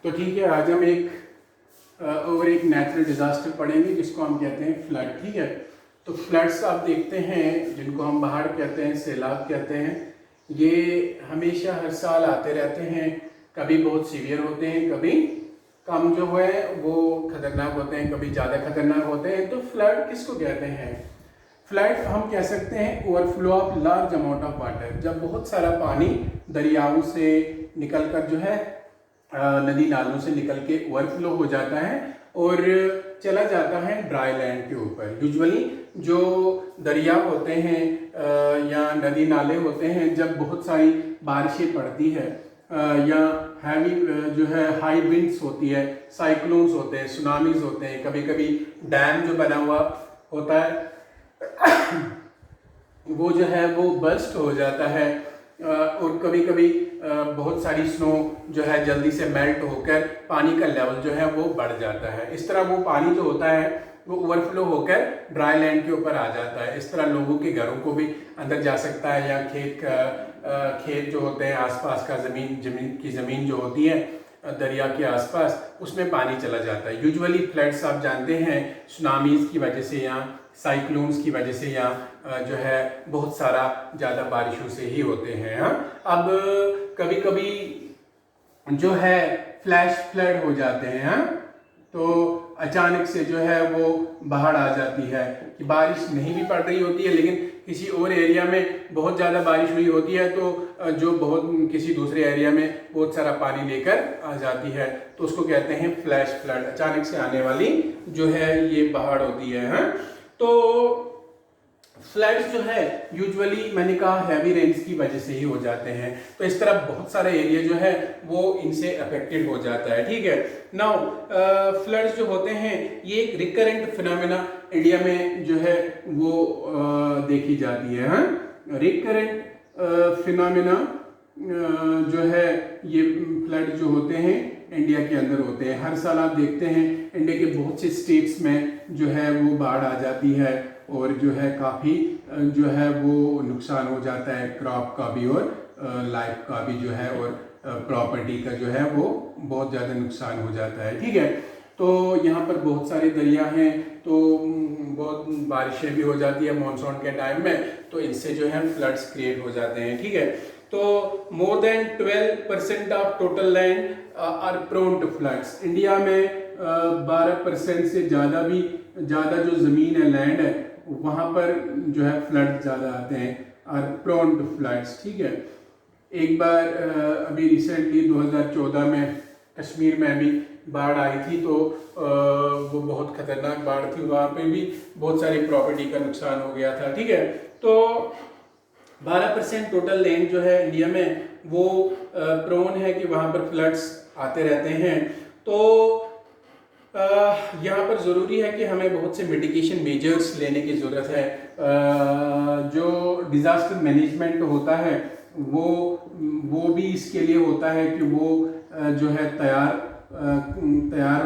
तो ठीक है, आज हम एक नेचुरल डिज़ास्टर पढ़ेंगे जिसको हम कहते हैं फ्लड। ठीक है, तो फ्लड्स आप देखते हैं जिनको हम बाढ़ कहते हैं, सैलाब कहते हैं, ये हमेशा हर साल आते रहते हैं। कभी बहुत सीवियर होते हैं, कभी कम जो है वो खतरनाक होते हैं, कभी ज़्यादा खतरनाक होते हैं। तो फ्लड किसको कहते हैं? फ्लड हम कह सकते हैं overflow of large amount of water, जब बहुत सारा पानी दरियाओं से निकल कर जो है नदी नालों से निकल के ओवरफ्लो हो जाता है और चला जाता है ड्राई लैंड के ऊपर। यूजुअली जो दरिया होते हैं या नदी नाले होते हैं, जब बहुत सारी बारिशें पड़ती है या हैवी जो है हाई विंड्स होती है, साइक्लोन्स होते हैं, सुनामीज होते हैं, कभी कभी डैम जो बना हुआ होता है वो जो है वो बर्स्ट हो जाता है और कभी कभी बहुत सारी स्नो जो है जल्दी से मेल्ट होकर पानी का लेवल जो है वो बढ़ जाता है। इस तरह वो पानी जो होता है वो ओवरफ्लो होकर ड्राई लैंड के ऊपर आ जाता है। इस तरह लोगों के घरों को भी अंदर जा सकता है या खेत जो होते हैं आसपास का ज़मीन जो होती है दरिया के आसपास, उसमें पानी चला जाता है। यूजुअली फ्लड्स आप जानते हैं सुनामीज की वजह से या साइक्लोन्स की वजह से या जो है बहुत सारा ज़्यादा बारिशों से ही होते हैं। हाँ, अब कभी कभी जो है फ्लैश फ्लड हो जाते हैं। हाँ, तो अचानक से जो है वो बाढ़ आ जाती है कि बारिश नहीं भी पड़ रही होती है लेकिन किसी और एरिया में बहुत ज़्यादा बारिश हुई होती है, तो जो बहुत किसी दूसरे एरिया में बहुत सारा पानी लेकर आ जाती है, तो उसको कहते हैं फ्लैश फ्लड। अचानक से आने वाली जो है ये बाढ़ होती है। हाँ, तो फ्लड्स जो है यूजुअली मैंने कहा हैवी रेन्स की वजह से ही हो जाते हैं। तो इस तरह बहुत सारे एरिया जो है वो इनसे अफेक्टेड हो जाता है। ठीक है, नाउ फ्लड्स जो होते हैं ये एक रिकरेंट फिनोमेना इंडिया में जो है वो देखी जाती है। हाँ, रिकरेंट फिनोमेना जो है ये फ्लड जो होते हैं इंडिया के अंदर होते हैं। हर साल आप देखते हैं इंडिया के बहुत से स्टेट्स में जो है वो बाढ़ आ जाती है और जो है काफ़ी जो है वो नुकसान हो जाता है, क्रॉप का भी और लाइफ का भी जो है और प्रॉपर्टी का जो है वो बहुत ज़्यादा नुकसान हो जाता है। ठीक है, तो यहाँ पर बहुत सारे दरिया हैं, तो बहुत बारिशें भी हो जाती है मानसून के टाइम में, तो इनसे जो है फ्लड्स क्रिएट हो जाते हैं। ठीक है, तो more than 12% of total land are prone to floods. India में 12% से ज़्यादा जो ज़मीन है, लैंड है, वहाँ पर जो है फ्लड ज़्यादा आते हैं, आर प्रोन टू फ्लड्स। ठीक है, एक बार अभी रिसेंटली 2014 में कश्मीर में भी बाढ़ आई थी, तो वो बहुत खतरनाक बाढ़ थी। वहाँ पे भी बहुत सारी प्रॉपर्टी का नुकसान हो गया था। ठीक है, तो 12% टोटल लैंड जो है इंडिया में वो प्रोन है कि वहाँ पर फ्लड्स आते रहते हैं। तो यहाँ पर ज़रूरी है कि हमें बहुत से मिटिगेशन मेजर्स लेने की ज़रूरत है। जो डिज़ास्टर मैनेजमेंट होता है वो भी इसके लिए होता है कि वो जो है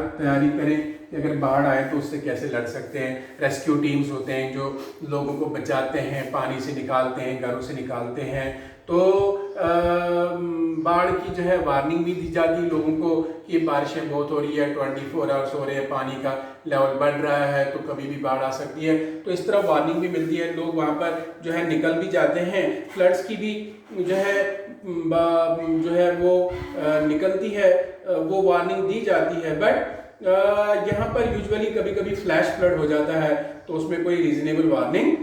तैयारी करें कि अगर बाढ़ आए तो उससे कैसे लड़ सकते हैं। रेस्क्यू टीम्स होते हैं जो लोगों को बचाते हैं, पानी से निकालते हैं, घरों से निकालते हैं। तो बाढ़ की जो है वार्निंग भी दी जाती है लोगों को कि बारिशें बहुत हो रही है, 24 आवर्स हो रहे हैं, पानी का लेवल बढ़ रहा है, तो कभी भी बाढ़ आ सकती है। तो इस तरह वार्निंग भी मिलती है, लोग वहाँ पर जो है निकल भी जाते हैं। फ्लड्स की भी जो है वो निकलती है, वो वार्निंग दी जाती है, बट यहाँ पर यूजुअली कभी कभी फ्लैश फ्लड हो जाता है, तो उसमें कोई रीजनेबल वार्निंग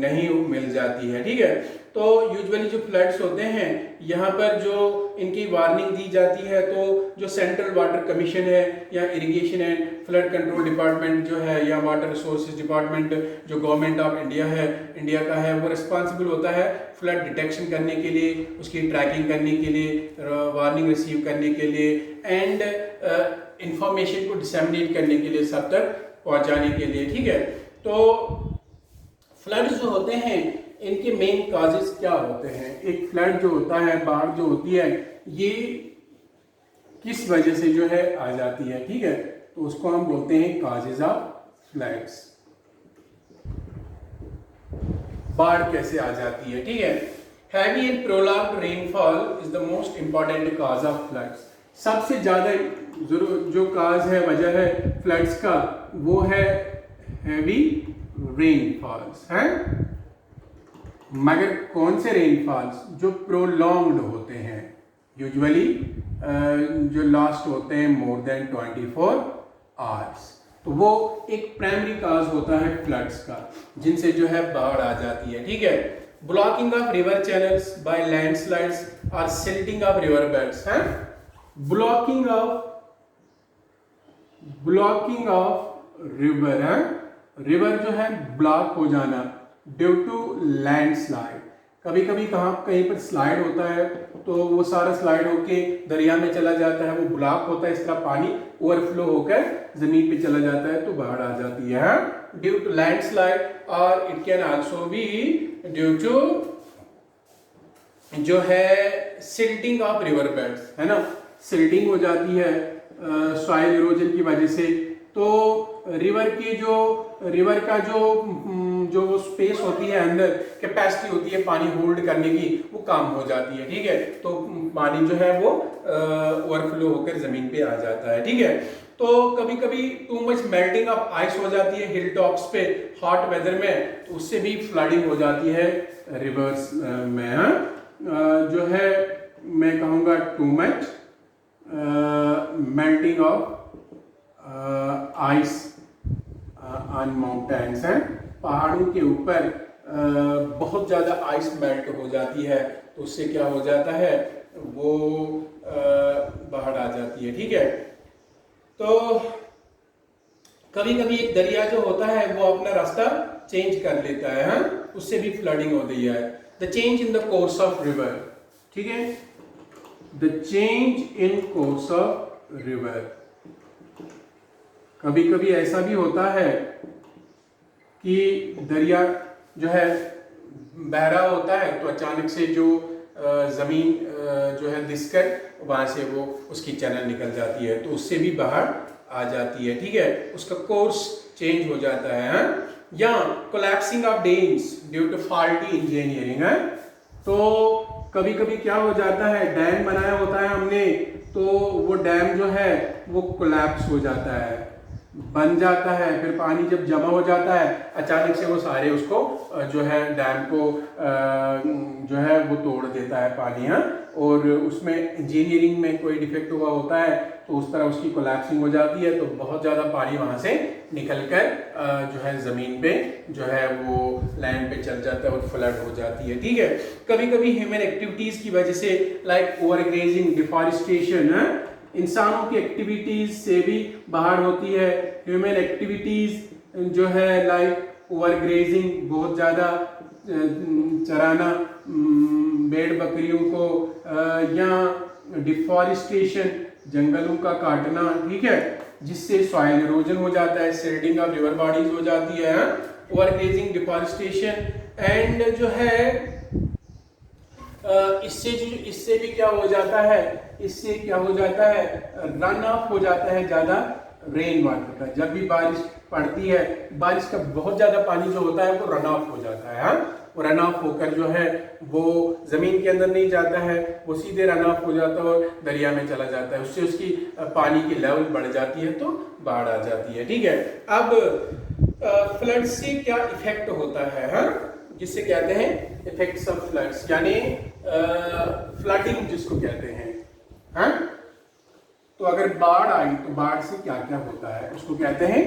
नहीं मिल जाती है। ठीक है, तो यूजुअली जो फ्लड्स होते हैं यहाँ पर जो इनकी वार्निंग दी जाती है, तो जो सेंट्रल वाटर कमीशन है या irrigation and flood control department जो है या वाटर रिसोर्सेज डिपार्टमेंट जो गवर्नमेंट ऑफ इंडिया का है, वो रिस्पॉन्सिबल होता है फ्लड डिटेक्शन करने के लिए, उसकी ट्रैकिंग करने के लिए, वार्निंग रिसीव करने के लिए एंड इंफॉर्मेशन को डिसेमिनेट करने के लिए, सब तक पहुंचाने के लिए। ठीक है, तो फ्लड्स जो होते हैं इनके मेन काजेस क्या होते हैं? एक फ्लड जो होता है, बाढ़ जो होती है, ये किस वजह से जो है आ जाती है? ठीक है, तो उसको हम बोलते हैं काजेस ऑफ फ्लड्स। बाढ़ कैसे आ जाती है? ठीक है, heavy and prolonged rainfall is the most important cause of floods. सबसे ज़्यादा जो काज है, वजह है फ्लड्स का, वो है हैवी रेनफॉल्स हैं। मगर कौन से रेनफॉल्स? जो प्रोलॉन्ग्ड होते हैं, यूजुअली जो लास्ट होते हैं मोर देन 24 आवर्स, तो वो एक प्राइमरी काज होता है फ्लड्स का, जिनसे जो है बाढ़ आ जाती है। ठीक है। Blocking of river channels by landslides और सिल्टिंग ऑफ रिवर बेड्स हैं। ब्लॉकिंग ऑफ रिवर है, रिवर जो है ब्लॉक हो जाना ड्यू टू लैंडस्लाइड। कभी कभी कहीं पर स्लाइड होता है तो वो सारा स्लाइड होके दरिया में चला जाता है, वो ब्लॉक होता है, इस तरह पानी ओवरफ्लो होकर जमीन पे चला जाता है तो बाढ़ आ जाती है ड्यू टू लैंडस्लाइड। और it can also be due to जो है सिल्टिंग ऑफ रिवर बेड्स, है ना, सिल्टिंग हो जाती है सॉइल इरोजन की वजह से। तो रिवर का जो स्पेस होती है, अंदर कैपेसिटी होती है पानी होल्ड करने की, वो कम हो जाती है। ठीक है। तो पानी जो है वो ओवरफ्लो होकर जमीन पे आ जाता है। ठीक है। तो कभी कभी too much melting of ice हो जाती है हिल टॉप्स पे हॉट वेदर में, तो उससे भी फ्लडिंग हो जाती है रिवर्स में। जो है मैं कहूँगा too much melting of ice on mountains हैं, पहाड़ों के ऊपर बहुत ज़्यादा आइस मेल्ट हो जाती है, तो उससे क्या हो जाता है, वो बाढ़ आ जाती है। ठीक है। तो कभी कभी एक दरिया जो होता है वो अपना रास्ता चेंज कर लेता है, उससे भी फ्लडिंग होती है। The change in the course of river, ठीक है, the change in course of river. कभी कभी ऐसा भी होता है कि दरिया जो है बह रहा होता है तो अचानक से जो ज़मीन जो है दिसकर वहाँ से वो उसकी चैनल निकल जाती है, तो उससे भी बाहर आ जाती है। ठीक है। उसका कोर्स चेंज हो जाता है। या collapsing of dams due to faulty engineering है। तो कभी कभी क्या हो जाता है, डैम बनाया होता है हमने, तो वो डैम जो है वो कोलैप्स हो जाता है, बन जाता है, फिर पानी जब जमा हो जाता है अचानक से वो सारे उसको जो है डैम को जो है वो तोड़ देता है पानी, और उसमें इंजीनियरिंग में कोई डिफेक्ट हुआ होता है तो उस तरह उसकी कोलैप्सिंग हो जाती है, तो बहुत ज़्यादा पानी वहाँ से निकलकर जो है ज़मीन पे जो है वो लैंड पे चल जाता है और फ्लड हो जाती है। ठीक है। कभी कभी ह्यूमन एक्टिविटीज़ की वजह से लाइक ओवरग्रेजिंग, डिफॉरेस्टेशन, इंसानों की एक्टिविटीज से भी बाहर होती है। ह्यूमन एक्टिविटीज जो है लाइक ओवरग्रेजिंग, बहुत ज़्यादा चराना भेड़ बकरियों को, या डिफॉरेस्टेशन, जंगलों का काटना, ठीक है, जिससे सॉइल इरोजन हो जाता है, सिल्टिंग ऑफ रिवर बॉडीज हो जाती है, ओवरग्रेजिंग, डिफॉरेस्टेशन, एंड जो है इससे भी क्या हो जाता है, इससे क्या हो जाता है, रन ऑफ हो जाता है ज़्यादा रेन वाटर का। जब भी बारिश पड़ती है, बारिश का बहुत ज़्यादा पानी जो होता है वो रन ऑफ हो जाता है। वो रन ऑफ होकर जो है वो ज़मीन के अंदर नहीं जाता है, वो सीधे रन ऑफ हो जाता है और दरिया में चला जाता है, उससे उसकी पानी की लेवल बढ़ जाती है तो बाढ़ आ जाती है। ठीक है। अब फ्लड से क्या इफेक्ट होता है, जिससे कहते हैं इफेक्ट्स ऑफ फ्लड्स, यानी फ्लडिंग जिसको कहते हैं। तो अगर बाढ़ आई तो बाढ़ से क्या क्या होता है, उसको कहते हैं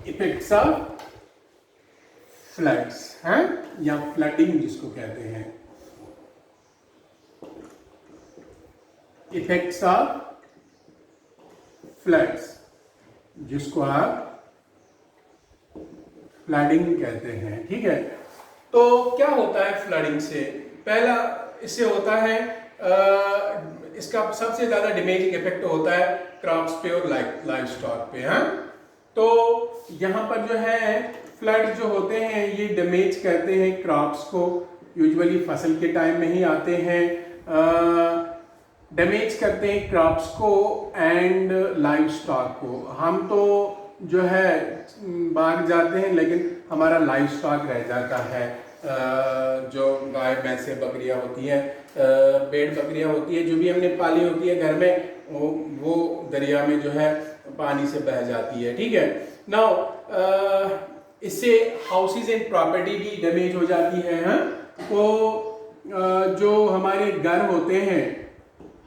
इफेक्ट्स ऑफ फ्लड्स, या फ्लडिंग जिसको कहते हैं। इफेक्ट्स ऑफ फ्लड्स जिसको आप फ्लडिंग कहते हैं। ठीक है। तो क्या होता है फ्लडिंग से? पहला इससे होता है इसका सबसे ज्यादा डैमेजिंग इफेक्ट होता है क्रॉप्स पे और लाइव स्टॉक पे। तो यहाँ पर जो है फ्लड जो होते हैं ये डैमेज करते हैं क्रॉप्स को, यूजुअली फसल के टाइम में ही आते हैं, डैमेज करते हैं क्रॉप्स को एंड लाइव स्टॉक को। हम तो जो है भाग जाते हैं लेकिन हमारा लाइव स्टॉक रह जाता है, जो गाय भैंसे बकरियां होती हैं भेड़ बकरियां होती है, जो भी हमने पाली होती है घर में, वो दरिया में जो है पानी से बह जाती है। ठीक है। नाउ इससे हाउसेज एंड प्रॉपर्टी भी डैमेज हो जाती है। हाँ, तो जो हमारे घर होते हैं,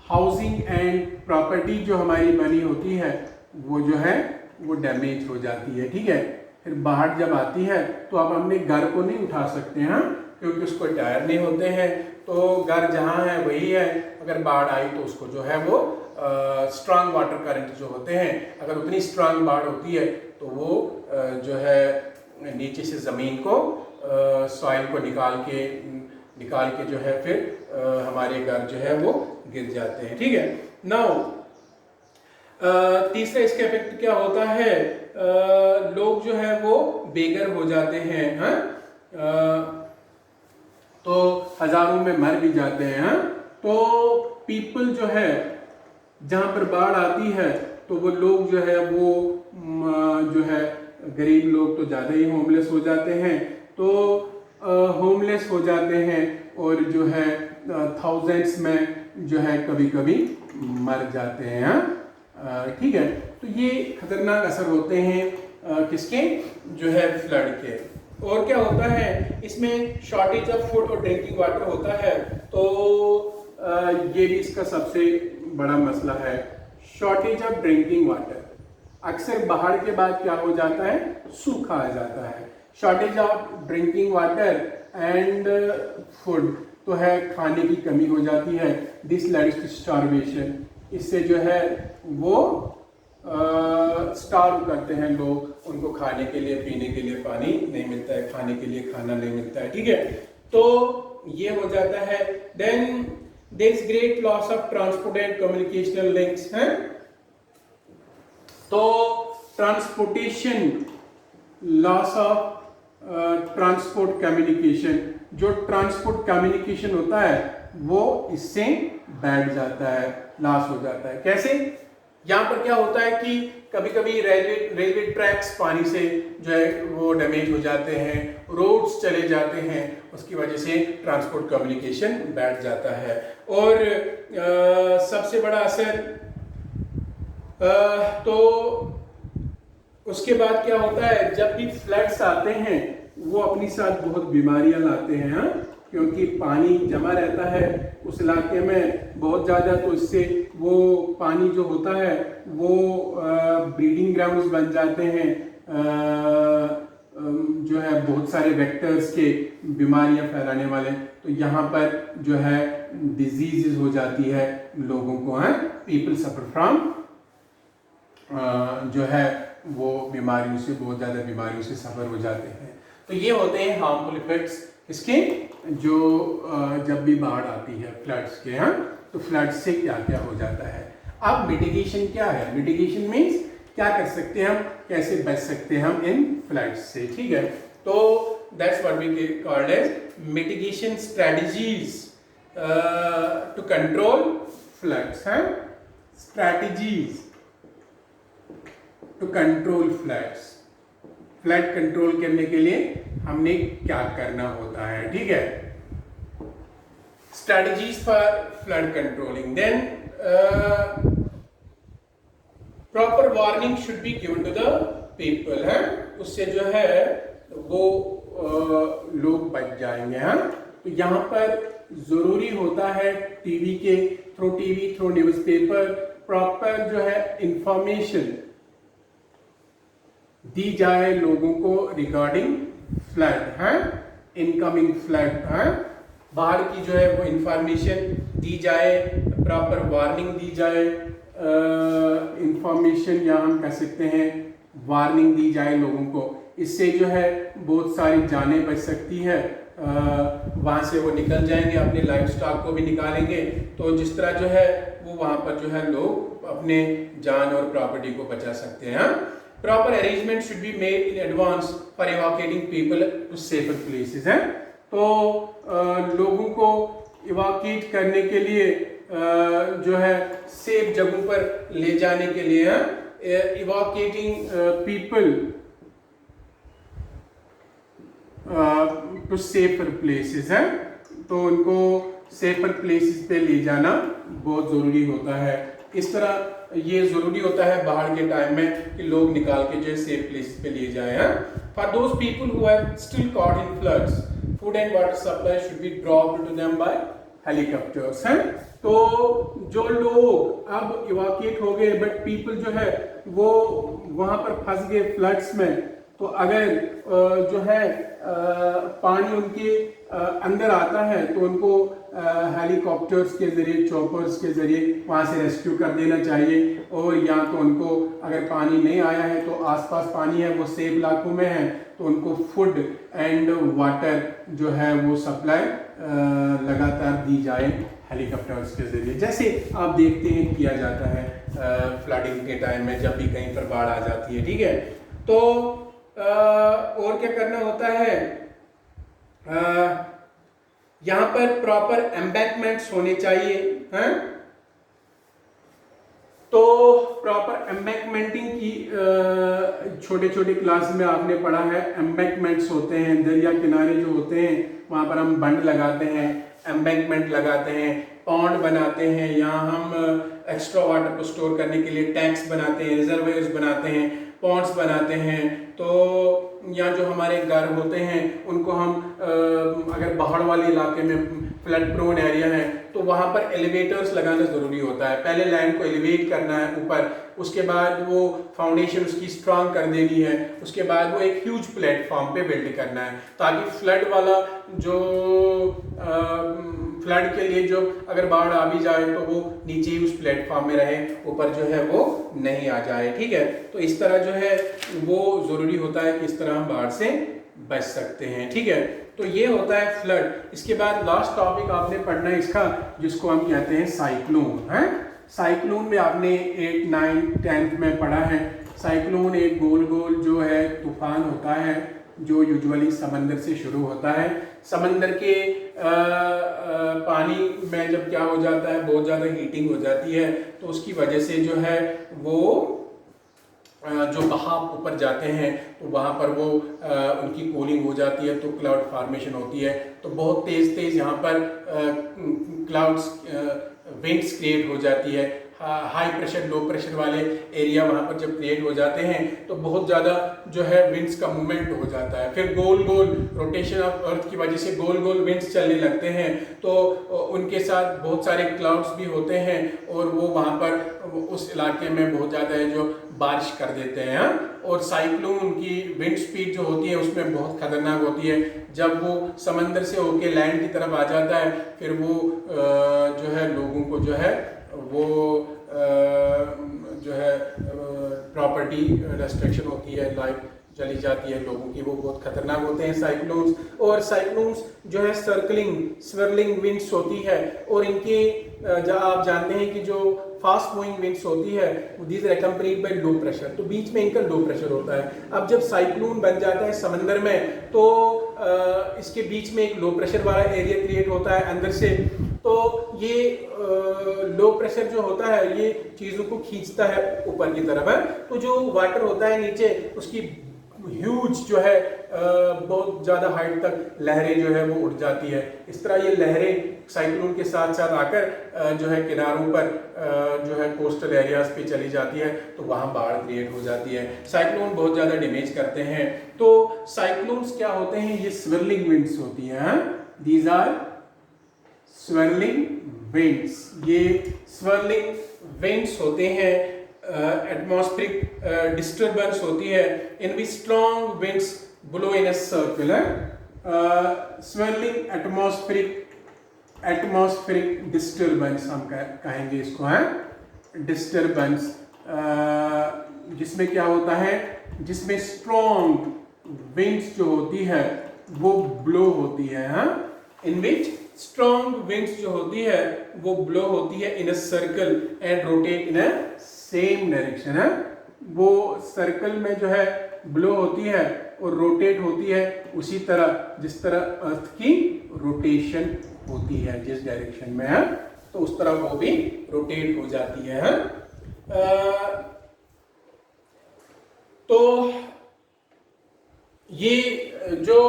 हाउसिंग एंड प्रॉपर्टी जो हमारी बनी होती है, वो जो है वो डैमेज हो जाती है। ठीक है। फिर बाढ़ जब आती है तो आप अपने घर को नहीं उठा सकते हैं, क्योंकि उसको टायर नहीं होते हैं, तो घर जहाँ है वही है। अगर बाढ़ आई तो उसको जो है वो स्ट्रांग वाटर करंट जो होते हैं, अगर उतनी स्ट्रांग बाढ़ होती है तो वो जो है नीचे से ज़मीन को सॉइल को निकाल के जो है फिर हमारे घर जो है वो गिर जाते हैं। ठीक है। नाउ तीसरा इसका इफेक्ट क्या होता है, लोग जो है वो बेघर हो जाते हैं। हाँ, तो हजारों में मर भी जाते हैं। हाँ, तो पीपल जो है जहाँ पर बाढ़ आती है तो वो लोग जो है वो जो है गरीब लोग तो ज़्यादा ही होमलेस हो जाते हैं, तो होमलेस हो जाते हैं और जो है थाउजेंड्स में जो है कभी कभी मर जाते हैं। ठीक है। तो ये खतरनाक असर होते हैं किसके, जो है फ्लड के। और क्या होता है इसमें, शॉर्टेज ऑफ फूड और ड्रिंकिंग वाटर होता है, तो ये भी इसका सबसे बड़ा मसला है, शॉर्टेज ऑफ ड्रिंकिंग वाटर। अक्सर बाढ़ के बाद क्या हो जाता है, सूखा आ जाता है। Shortage of drinking water and food तो है, खाने की कमी हो जाती है। दिस लीड्स टू स्टार्वेशन, इससे जो है वो स्टार्व करते हैं लोग, उनको खाने के लिए पीने के लिए पानी नहीं मिलता है, खाने के लिए खाना नहीं मिलता है। ठीक है। तो ये हो जाता है। Then there is great loss of transport and communicational links हैं, तो transportation, loss of transport communication, जो ट्रांसपोर्ट कम्युनिकेशन होता है वो इससे बैठ जाता है, लॉस हो जाता है। कैसे, यहाँ पर क्या होता है कि कभी कभी रेलवे ट्रैक्स पानी से जो है वो डैमेज हो जाते हैं, रोड्स चले जाते हैं, उसकी वजह से ट्रांसपोर्ट कम्युनिकेशन बैठ जाता है। और सबसे बड़ा असर तो उसके बाद क्या होता है, जब भी फ्लड्स आते हैं वो अपनी साथ बहुत बीमारियां लाते हैं। हाँ, क्योंकि पानी जमा रहता है उस इलाके में बहुत ज़्यादा, तो इससे वो पानी जो होता है वो ब्रीडिंग ग्राउंड्स बन जाते हैं, जो है बहुत सारे वेक्टर्स के बीमारियां फैलाने वाले, तो यहाँ पर जो है डिजीजेस हो जाती है लोगों को। हैं, पीपल सफर फ्रॉम जो है वो बीमारियों से, बहुत ज़्यादा बीमारियों से सफ़र हो जाते हैं। तो ये होते हैं हार्मफुल इफेक्ट्स इसके, जो जब भी बाढ़ आती है फ्लड्स के। हाँ, तो फ्लड्स से क्या क्या हो जाता है। अब मिटिगेशन क्या है, मिटिगेशन मीन्स क्या कर सकते हैं हम, कैसे बच सकते हैं हम इन फ्लड्स से। ठीक है। तो that's what we called as mitigation strategies to control floods. हैं, strategies to control floods, flood control करने के लिए हमने क्या करना होता है। ठीक है। Strategies for flood controlling. Then proper warning should be given to the people. है, उससे जो है वो लोग बच जाएंगे। हाँ, तो यहाँ पर जरूरी होता है टीवी के थ्रू न्यूज़पेपर प्रॉपर जो है इंफॉर्मेशन दी जाए लोगों को रिगार्डिंग फ्लड, है, इनकमिंग फ्लड, है, बाढ़ की जो है वो इंफॉर्मेशन दी जाए, प्रॉपर वार्निंग दी जाए, इंफॉर्मेशन या हम कह सकते हैं वार्निंग दी जाए लोगों को। इससे जो है बहुत सारी जानें बच सकती है, वहाँ से वो निकल जाएंगे, अपने लाइफ स्टॉक को भी निकालेंगे, तो जिस तरह जो है वो वहाँ पर जो है लोग अपने जान और प्रॉपर्टी को बचा सकते हैं। Proper arrangement should be made in advance for evacuating people to safer places. हैं, तो लोगों को इवैक्यूएट करने के लिए जो है सेफ जगहों पर ले जाने के लिए, evacuating people to safer places. हैं, तो उनको सेफर प्लेसेस पे ले जाना बहुत ज़रूरी होता है। इस तरह ये ज़रूरी होता है बाहर के टाइम में कि लोग निकाल के जो है सेफ प्लेसेस पे ले जाएं। For those people who are still caught in floods, food and water supply should be dropped to them by helicopters हैं। तो जो लोग अब इवाक्यूएट हो गए बट पीपल जो है वो वहां पर फंस गए फ्लड्स में, तो अगर जो है पानी उनके अंदर आता है तो उनको हेलीकॉप्टर्स के जरिए, चॉपर्स के जरिए वहां से रेस्क्यू कर देना चाहिए। और या तो उनको अगर पानी नहीं आया है तो आसपास पानी है, वो सेफ इलाकों में है, तो उनको फूड एंड वाटर जो है वो सप्लाई लगातार दी जाए हेलीकॉप्टर्स के जरिए, जैसे आप देखते हैं किया जाता है फ्लडिंग के टाइम में जब भी कहीं पर बाढ़ आ जाती है। ठीक है, तो और क्या करना होता है, यहाँ पर प्रॉपर एम्बैंकमेंट्स होने चाहिए हैं। तो प्रॉपर एम्बैंकमेंटिंग की छोटे छोटे क्लास में आपने पढ़ा है। एम्बैंकमेंट्स होते हैं, दरिया किनारे जो होते हैं वहां पर हम बंड लगाते हैं, एम्बैंकमेंट लगाते हैं, पॉन्ड बनाते हैं, यहाँ हम एक्स्ट्रा वाटर को स्टोर करने के लिए टैंक्स बनाते हैं, रिजर्वायर्स बनाते हैं, पॉन्ड्स बनाते हैं। तो या जो हमारे घर होते हैं उनको हम अगर पहाड़ वाले इलाके में फ्लड प्रोन एरिया है तो वहाँ पर एलिवेटर्स लगाना ज़रूरी होता है। पहले लैंड को एलिवेट करना है ऊपर, उसके बाद वो फाउंडेशन उसकी स्ट्रांग कर देनी है, उसके बाद वो एक ह्यूज प्लेटफॉर्म पे बिल्ड करना है ताकि फ्लड वाला जो फ्लड के लिए जो अगर बाढ़ आ भी जाए तो वो नीचे ही उस प्लेटफॉर्म में रहे, ऊपर जो है वो नहीं आ जाए। ठीक है, तो इस तरह जो है वो ज़रूरी होता है कि इस तरह हम बाढ़ से बच सकते हैं। ठीक है, तो ये होता है फ्लड। इसके बाद लास्ट टॉपिक आपने पढ़ना है इसका, जिसको हम कहते हैं साइक्लोन है। साइक्लोन में आपने 8, 9, 10th में पढ़ा है। साइक्लोन एक गोल गोल जो है तूफान होता है जो यूजुअली समंदर से शुरू होता है। समंदर के पानी में जब क्या हो जाता है, बहुत ज़्यादा हीटिंग हो जाती है, तो उसकी वजह से जो है वो जो बहाव ऊपर जाते हैं तो वहाँ पर वो उनकी कूलिंग हो जाती है, तो क्लाउड फॉर्मेशन होती है। तो बहुत तेज़ तेज़ यहाँ पर क्लाउड्स विंड्स क्रिएट हो जाती है। हाई प्रेशर लो प्रेशर वाले एरिया वहाँ पर जब क्रिएट हो जाते हैं तो बहुत ज़्यादा जो है विंड्स का मूवमेंट हो जाता है। फिर गोल गोल रोटेशन ऑफ अर्थ की वजह से गोल गोल विंड्स चलने लगते हैं, तो उनके साथ बहुत सारे क्लाउड्स भी होते हैं और वो वहाँ पर उस इलाके में बहुत ज़्यादा है जो बारिश कर देते हैं। और साइक्लोन की विंड स्पीड जो होती है उसमें बहुत खतरनाक होती है। जब वो समंदर से होके लैंड की तरफ आ जाता है फिर वो जो है लोगों को जो है वो जो है प्रॉपर्टी डिस्ट्रक्शन होती है, लाइफ चली जाती है लोगों की, वो बहुत खतरनाक होते हैं साइक्लोन्स। और साइक्लोन्स जो है सर्कलिंग स्विरलिंग विंड्स होती है, और इनके आप जानते हैं कि जो फास्ट मूविंग विंड्स होती है these are accompanied by low pressure, तो बीच में इनका लो प्रेशर होता है। अब जब साइक्लोन बन जाता है समंदर में तो इसके बीच में एक लो प्रेशर वाला एरिया क्रिएट होता है अंदर से, तो ये लो प्रेशर जो होता है ये चीज़ों को खींचता है ऊपर की तरफ है। तो जो वाटर होता है नीचे उसकी ह्यूज जो है बहुत ज़्यादा हाइट तक लहरें जो है वो उड़ जाती है। इस तरह ये लहरें साइक्लोन के साथ साथ आकर जो है किनारों पर जो है कोस्टल एरियाज पे चली जाती है, तो वहाँ बाढ़ क्रिएट हो जाती है। साइक्लोन बहुत ज़्यादा डैमेज करते हैं। तो साइक्लोन्स क्या होते हैं, ये स्विरलिंग विंड्स होती हैं। दीज आर स्विरलिंग विंड्स, ये स्विरलिंग विंड्स होते हैं। एटमॉस्फेरिक डिस्टर्बेंस होती है in which strong winds blow in a circle. Swirling atmospheric disturbance हम कहेंगे इसको है, डिस्टर्बेंस जिसमें क्या होता है, जिसमें स्ट्रॉन्ग विंड्स जो होती है वो ब्लो होती है। इन विच स्ट्रॉन्ग विंड्स जो होती है वो ब्लो होती है in a circle and rotate in a same direction है। वो सर्कल में जो है ब्लो होती है और रोटेट होती है उसी तरह जिस तरह अर्थ की रोटेशन होती है, जिस डायरेक्शन में है तो उस तरह वो भी रोटेट हो जाती है। तो ये जो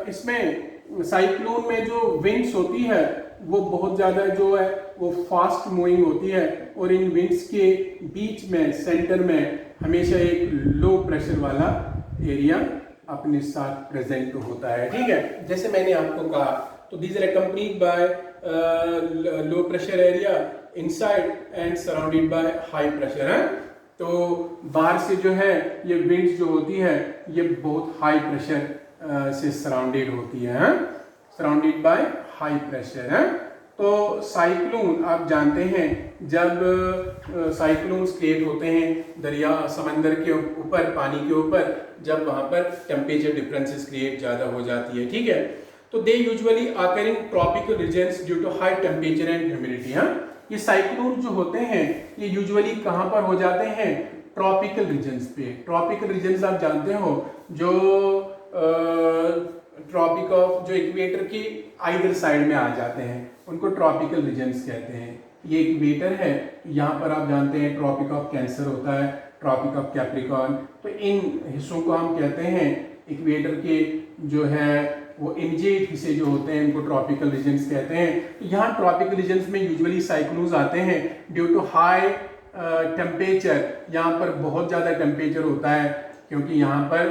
इसमें साइक्लोन में जो विंड्स होती है वो बहुत ज़्यादा जो है वो फास्ट मूविंग होती है, और इन विंड्स के बीच में सेंटर में हमेशा एक लो प्रेशर वाला एरिया अपने साथ प्रेजेंट होता है। ठीक है, जैसे मैंने आपको कहा, तो these are accompanied by low pressure area inside and surrounded by high pressure है। तो बाहर से जो है ये विंड्स जो होती है ये बहुत हाई प्रेशर से सराउंडेड होती है, सराउंडेड बाय हाई प्रेशर है। तो साइक्लोन आप जानते हैं, जब साइक्लोन्स क्रिएट होते हैं दरिया समंदर के ऊपर, पानी के ऊपर, जब वहाँ पर टेम्परेचर डिफरेंसेस क्रिएट ज़्यादा हो जाती है। ठीक है, तो they usually occur in tropical regions due to high temperature and humidity. हाँ, ये साइक्लोन जो होते हैं ये यूजुअली कहाँ पर हो जाते हैं? ट्रॉपिकल रीजन्स पे। ट्रॉपिकल रीजन्स आप जानते हो, जो ट्रॉपिक ऑफ जो इक्वेटर की आइदर साइड में आ जाते हैं उनको ट्रॉपिकल रीजन्स कहते हैं। ये इक्वेटर है, यहाँ पर आप जानते हैं ट्रॉपिक ऑफ कैंसर होता है, ट्रॉपिक ऑफ कैप्रिकॉर्न, तो इन हिस्सों को हम कहते हैं इक्वेटर के जो है वो इनजेट हिस्से जो होते हैं इनको ट्रॉपिकल रीजन्स कहते हैं। तो यहाँ ट्रॉपिकल रीजन्स में यूजुअली साइक्लोन्स आते हैं ड्यू टू हाई टेम्परेचर। यहाँ पर बहुत ज़्यादा टेम्परेचर होता है, क्योंकि यहाँ पर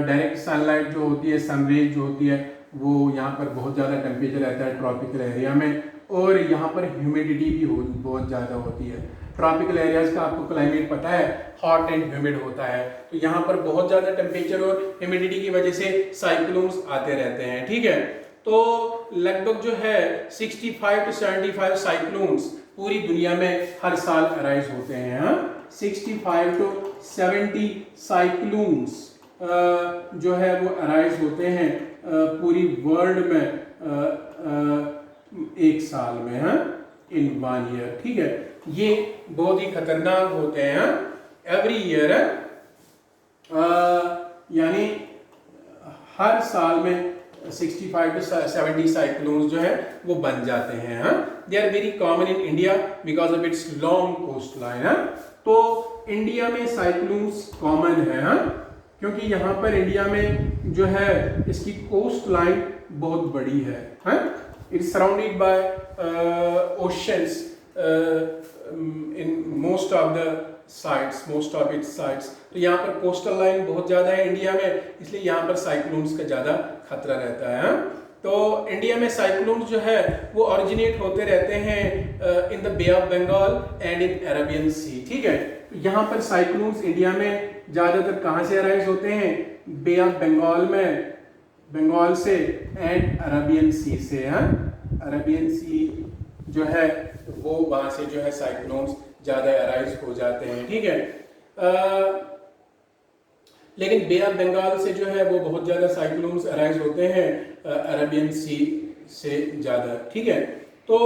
डायरेक्ट सनलाइट जो होती है, सनरेज जो होती है, वो यहाँ पर बहुत ज़्यादा टेम्परेचर रहता है ट्रॉपिकल एरिया में, और यहाँ पर ह्यूमिडिटी भी बहुत ज़्यादा होती है। ट्रॉपिकल एरियाज का आपको क्लाइमेट पता है, हॉट एंड ह्यूमिड होता है, तो यहाँ पर बहुत ज़्यादा टेम्परेचर और ह्यूमिडिटी की वजह से साइक्लोन्स आते रहते हैं। ठीक है, तो लगभग जो है 65 to 75 साइक्लोन्स पूरी दुनिया में हर साल अराइज होते हैं। हाँ, 65 to 70 साइक्लोन्स जो है वो अराइज होते हैं पूरी वर्ल्ड में एक साल में, हाँ, इन 1 ईयर। ठीक है, ये बहुत ही खतरनाक होते हैं एवरी ईयर, यानी हर साल में 65 to 70 साइक्लोन्स जो है वो बन जाते हैं। They are very common in India because of its long coast line. तो इंडिया में साइक्लोन्स कॉमन है, क्योंकि यहाँ पर इंडिया में जो है इसकी कोस्ट लाइन बहुत बड़ी है। It's surrounded by oceans in most of the sides, most of its sides. तो यहाँ पर कोस्टल लाइन बहुत ज़्यादा है इंडिया में, इसलिए यहाँ पर साइक्लोन्स का ज़्यादा खतरा रहता है। तो इंडिया में साइक्लोन्स जो है वो ओरिजिनेट होते रहते हैं in the bay of Bengal and in Arabian sea. ठीक है, तो यहाँ पर साइक्लोन्स इंडिया में ज़्यादातर कहाँ से अराइज होते हैं? बे ऑफ बंगाल में, बंगाल से, एंड अरेबियन सी से। अरेबियन सी जो है वो वहाँ से जो है साइक्लोन्स ज़्यादा अराइज हो जाते हैं। ठीक है, लेकिन बे ऑफ बंगाल से जो है वो बहुत ज़्यादा साइक्लोन्स अराइज होते हैं अरेबियन सी से ज़्यादा। ठीक है, तो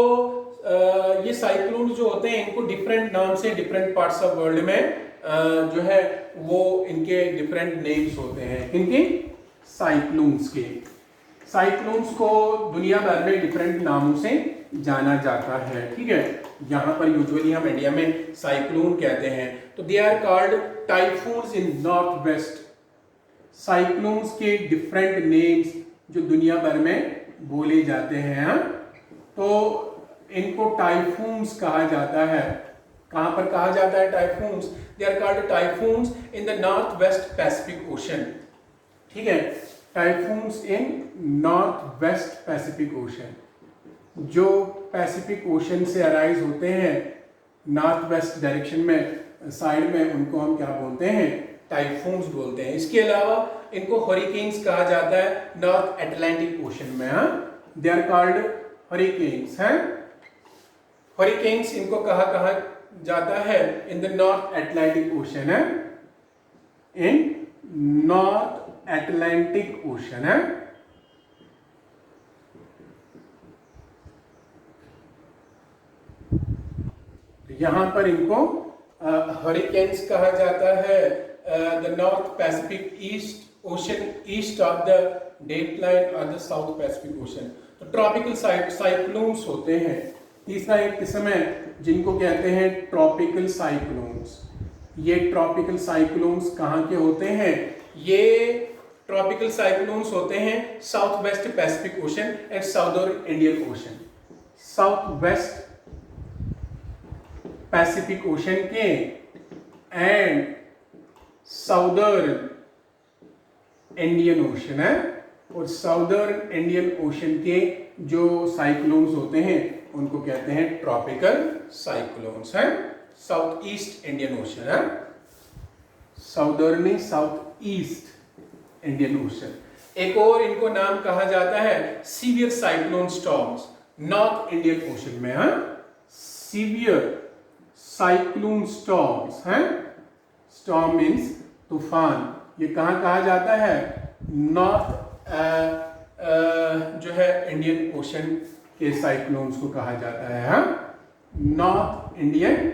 ये साइक्लोन्स जो होते हैं इनको डिफरेंट नाम से डिफरेंट पार्ट्स ऑफ वर्ल्ड में जो है वो इनके डिफरेंट नेम्स होते हैं। इनके साइक्लोन्स के, साइक्लोन्स को दुनिया भर में डिफरेंट नामों से जाना जाता है। ठीक है, यहाँ पर यूजुअली हम इंडिया में साइक्लोन कहते हैं। तो they are called typhoons in north west. Cyclones के डिफरेंट नेम्स जो दुनिया भर में बोले जाते हैं, तो इनको टाइफून्स कहा जाता है। कहाँ पर कहा जाता है typhoons? They are called typhoons in the north west Pacific Ocean. ठीक है, typhoons in north west Pacific Ocean, जो पैसिफिक ओशन से अराइज होते हैं नॉर्थ वेस्ट डायरेक्शन में, साइड में, उनको हम क्या बोलते हैं? टाइफून्स बोलते हैं। इसके अलावा इनको हरिकेन्स कहा जाता है नॉर्थ अटलांटिक ओशन में। दे आर कॉल्ड हरिकेन्स हैं। हरिकेन्स इनको कहा जाता है इन द नॉर्थ अटलांटिक ओशन है, इन नॉर्थ अटलांटिक ओशन है। यहाँ पर इनको हरिकेन्स कहा जाता है the north Pacific east ocean, east of the dateline और द साउथ पैसिफिक ओशन। तो ट्रॉपिकल साइक्लोन्स होते हैं। तीसरा एक किस्म है जिनको कहते हैं ट्रॉपिकल साइक्लोन्स। ये ट्रॉपिकल साइक्लोन्स कहाँ के होते हैं? ये ट्रॉपिकल साइक्लोन्स होते हैं south west Pacific ocean and southern Indian ocean. South west Pacific ocean के एंड साउदर्न इंडियन ओशन है, और साउदर्न इंडियन ओशन के जो साइक्लोन्स होते हैं उनको कहते हैं ट्रॉपिकल साइक्लोन्स हैं। साउथ ईस्ट इंडियन ओशन है, southern south east Indian ocean. एक और इनको नाम कहा जाता है severe cyclone storms, north Indian ocean में है सीवियर साइक्लोन स्टॉर्म्स हैं। स्टॉर्म मीन्स तूफान, ये कहाँ कहा जाता है, नॉर्थ जो है इंडियन ओशन के साइक्लोन्स को कहा जाता है, हाँ, नॉर्थ इंडियन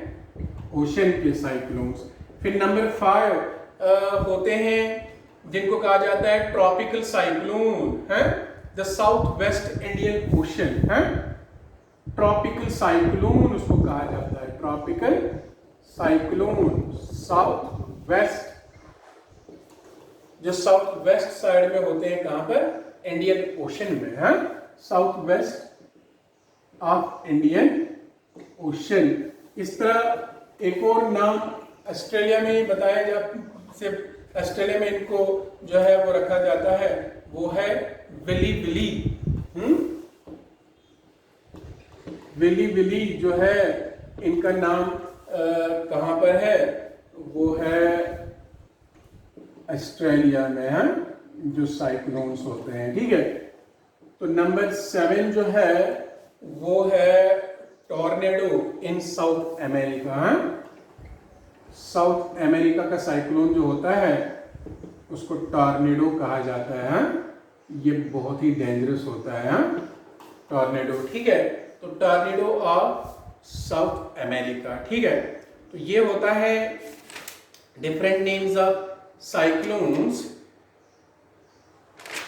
ओशन के साइक्लोन्स। फिर नंबर 5 होते हैं जिनको कहा जाता है ट्रॉपिकल साइक्लोन है, the south West Indian ocean है, ट्रॉपिकल साइक्लोन उसको कहा जाता है, ट्रॉपिकल साइक्लोन साउथ वेस्ट, जो साउथ वेस्ट साइड में होते हैं, कहां पर, इंडियन ओशन में है, south west of Indian ocean. इस तरह एक और नाम ऑस्ट्रेलिया में बताया जाता, ऑस्ट्रेलिया में इनको जो है वो रखा जाता है, वो है विली विली। विली विली जो है इनका नाम कहां पर है, वो है ऑस्ट्रेलिया में है, जो साइक्लोन्स होते हैं, ठीक है। तो नंबर 7 जो है वो है टॉर्नेडो इन साउथ अमेरिका। साउथ अमेरिका का साइक्लोन जो होता है उसको टॉर्नेडो कहा जाता है, ये बहुत ही डेंजरस होता है टॉर्नेडो, ठीक है। तो टॉर्नेडो ऑफ साउथ अमेरिका, ठीक है। तो ये होता है डिफरेंट नेम्स ऑफ साइक्लोन्स।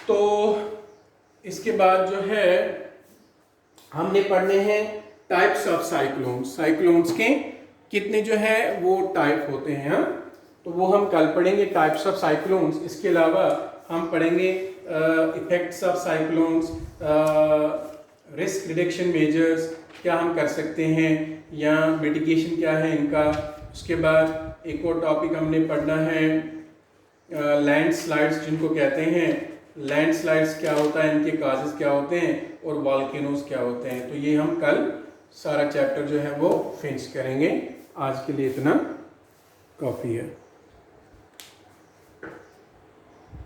तो इसके बाद जो है हमने पढ़ने हैं टाइप्स ऑफ साइक्लोन्स, साइक्लोन्स के कितने जो है वो टाइप होते हैं, हाँ? तो वो हम कल पढ़ेंगे टाइप्स ऑफ साइक्लोन्स। इसके अलावा हम पढ़ेंगे effects of cyclones, risk reduction measures क्या हम कर सकते हैं या मिटिगेशन क्या है इनका। उसके बाद एक और टॉपिक हमने पढ़ना है लैंडस्लाइड्स जिनको कहते हैं, लैंडस्लाइड्स क्या होता है, इनके काजेस क्या होते हैं, और वॉल्केनोज क्या होते हैं। तो ये हम कल सारा चैप्टर जो है वो फिनिश करेंगे। आज के लिए इतना काफ़ी है।